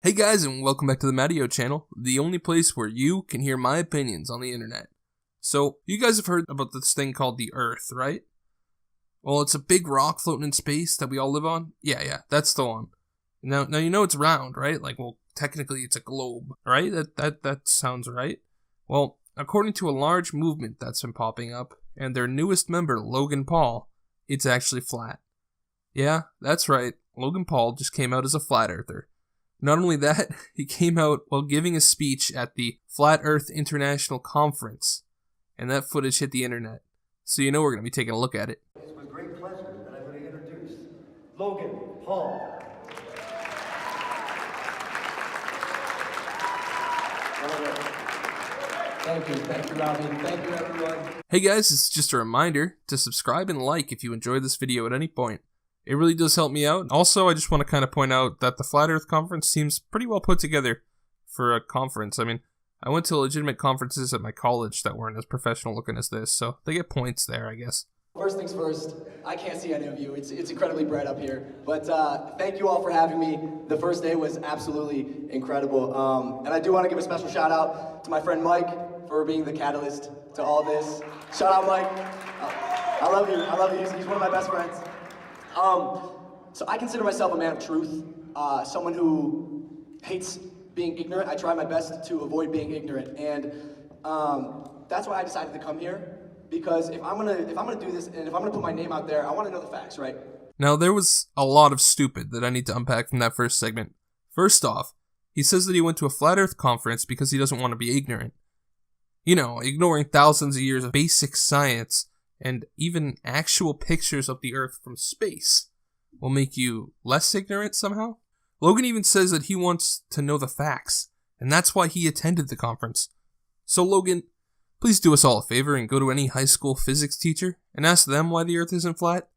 Hey guys, and welcome back to the Mattyo channel, the only place where you can hear my opinions on the internet. So, you guys have heard about this thing called the Earth, right? Well, it's a big rock floating in space that we all live on. Yeah, that's the one. Now you know it's round, right? Well, technically it's a globe, right? That sounds right. Well, according to a large movement that's been popping up, and their newest member, Logan Paul, it's actually flat. Yeah, that's right. Logan Paul just came out as a flat earther. Not only that, he came out while giving a speech at the Flat Earth International Conference, and that footage hit the internet. So you know we're going to be taking a look at it. It's with great pleasure that I'm going to introduce Logan Paul. Thank you, Robin. Thank you, everyone. Hey guys, it's just a reminder to subscribe and like if you enjoyed this video at any point. It really does help me out. Also, I just want to kind of point out that the Flat Earth Conference seems pretty well put together for a conference. I mean, I went to legitimate conferences at my college that weren't as professional looking as this, so they get points there, I guess. First things first, I can't see any of you. It's incredibly bright up here. But thank you all for having me. The first day was absolutely incredible. And I do want to give a special shout out to my friend Mike for being the catalyst to all this. Shout out, Mike. I love you. He's one of my best friends. So I consider myself a man of truth, someone who hates being ignorant. I try my best to avoid being ignorant, and that's why I decided to come here. Because if I'm gonna do this, and if I'm gonna put my name out there, I want to know the facts, right? Now there was a lot of stupid that I need to unpack from that first segment. First off, he says that he went to a Flat Earth conference because he doesn't want to be ignorant. You know, ignoring thousands of years of basic science and even actual pictures of the Earth from space will make you less ignorant somehow? Logan even says that he wants to know the facts, and that's why he attended the conference. So Logan, please do us all a favor and go to any high school physics teacher and ask them why the Earth isn't flat,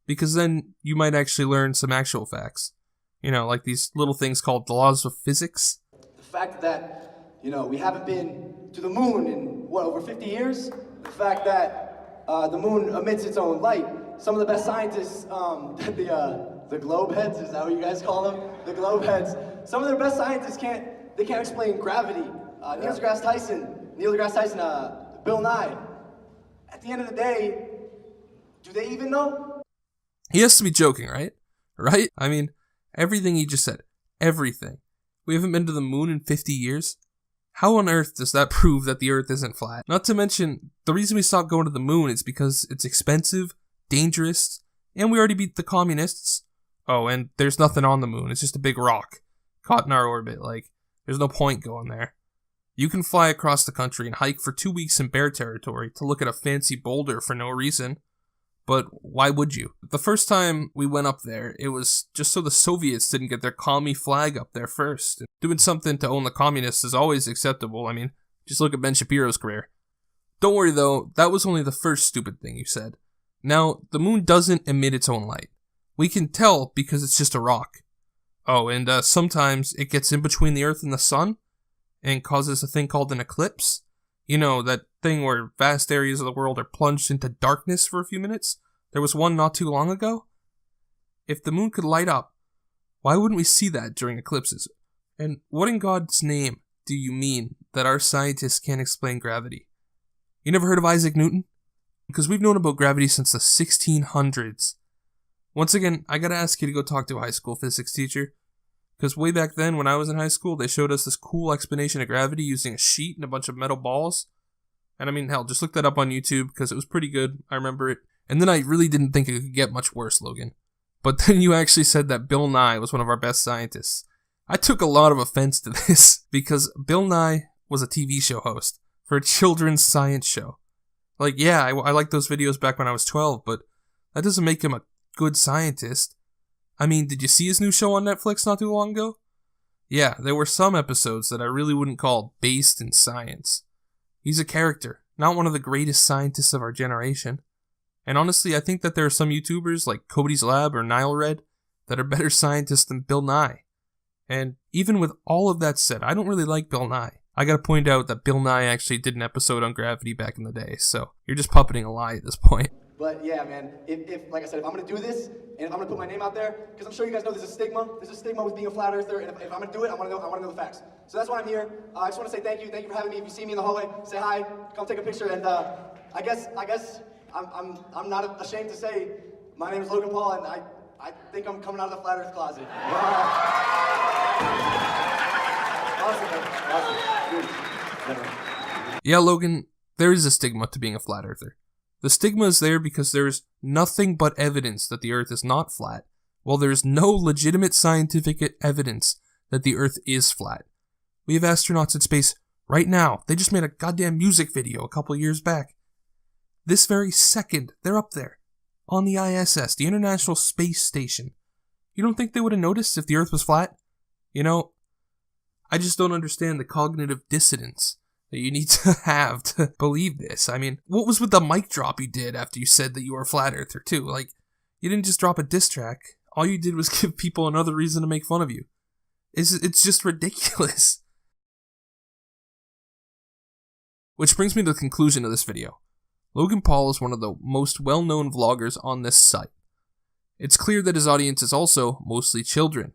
because then you might actually learn some actual facts. You know, like these little things called the laws of physics. The fact that, we haven't been to the moon in, over 50 years? The fact that the moon emits its own light. Some of the best scientists, the globe heads, is that what you guys call them? The globe heads. Some of their best scientists can't explain gravity. Neil deGrasse Tyson, Bill Nye. At the end of the day, do they even know? He has to be joking, right? Right? I mean, everything he just said. Everything. We haven't been to the moon in 50 years? How on earth does that prove that the Earth isn't flat? Not to mention, the reason we stopped going to the moon is because it's expensive, dangerous, and we already beat the communists. Oh, and there's nothing on the moon. It's just a big rock caught in our orbit. There's no point going there. You can fly across the country and hike for 2 weeks in bear territory to look at a fancy boulder for no reason. But why would you? The first time we went up there, it was just so the Soviets didn't get their commie flag up there first. Doing something to own the communists is always acceptable. I mean, just look at Ben Shapiro's career. Don't worry though, that was only the first stupid thing you said. Now, the moon doesn't emit its own light. We can tell because it's just a rock. Oh, and sometimes it gets in between the Earth and the sun and causes a thing called an eclipse. You know, that thing where vast areas of the world are plunged into darkness for a few minutes? There was one not too long ago. If the moon could light up, why wouldn't we see that during eclipses? And what in God's name do you mean that our scientists can't explain gravity? You never heard of Isaac Newton? Because we've known about gravity since the 1600s. Once again, I gotta ask you to go talk to a high school physics teacher. Because way back then, when I was in high school, they showed us this cool explanation of gravity using a sheet and a bunch of metal balls. And I mean, hell, just look that up on YouTube, because it was pretty good. I remember it. And then I really didn't think it could get much worse, Logan. But then you actually said that Bill Nye was one of our best scientists. I took a lot of offense to this, because Bill Nye was a TV show host for a children's science show. Yeah, I liked those videos back when I was 12, but that doesn't make him a good scientist. I mean, did you see his new show on Netflix not too long ago? Yeah, there were some episodes that I really wouldn't call based in science. He's a character, not one of the greatest scientists of our generation. And honestly, I think that there are some YouTubers like Cody's Lab or Nile Red that are better scientists than Bill Nye. And even with all of that said, I don't really like Bill Nye. I gotta point out that Bill Nye actually did an episode on gravity back in the day, so you're just puppeting a lie at this point. But yeah, man, if like I said, if I'm gonna do this, and if I'm gonna put my name out there, because I'm sure you guys know there's a stigma with being a flat earther, and if I'm gonna do it, I wanna know the facts. So that's why I'm here. I just wanna say thank you for having me. If you see me in the hallway, say hi, come take a picture, and I guess I'm not ashamed to say my name is Logan Paul, and I think I'm coming out of the flat earth closet. Awesome. Yeah, Logan, there is a stigma to being a flat earther. The stigma is there because there is nothing but evidence that the earth is not flat, while there is no legitimate scientific evidence that the earth is flat. We have astronauts in space right now. They just made a goddamn music video a couple years back. This very second, they're up there, on the ISS, the International Space Station. You don't think they would have noticed if the earth was flat? You know, I just don't understand the cognitive dissonance that you need to have to believe this. I mean, what was with the mic drop you did after you said that you were a flat earther too? Like, you didn't just drop a diss track. All you did was give people another reason to make fun of you. It's just ridiculous. Which brings me to the conclusion of this video. Logan Paul is one of the most well-known vloggers on this site. It's clear that his audience is also mostly children.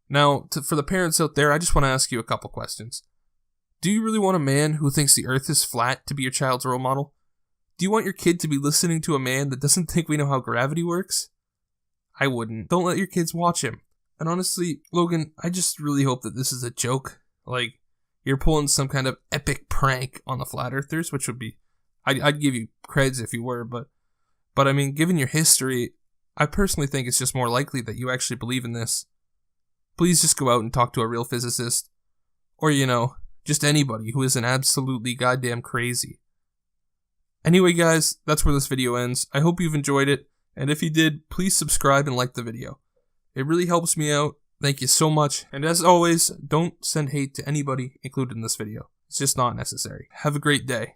Now, for the parents out there, I just want to ask you a couple questions. Do you really want a man who thinks the earth is flat to be your child's role model? Do you want your kid to be listening to a man that doesn't think we know how gravity works? I wouldn't. Don't let your kids watch him. And honestly, Logan, I just really hope that this is a joke. Like, you're pulling some kind of epic prank on the flat earthers, which would be... I'd give you creds if you were, but I mean, given your history, I personally think it's just more likely that you actually believe in this. Please just go out and talk to a real physicist. Or, you know, just anybody who isn't absolutely goddamn crazy. Anyway, guys, that's where this video ends. I hope you've enjoyed it, and if you did, please subscribe and like the video. It really helps me out. Thank you so much, and as always, don't send hate to anybody included in this video. It's just not necessary. Have a great day.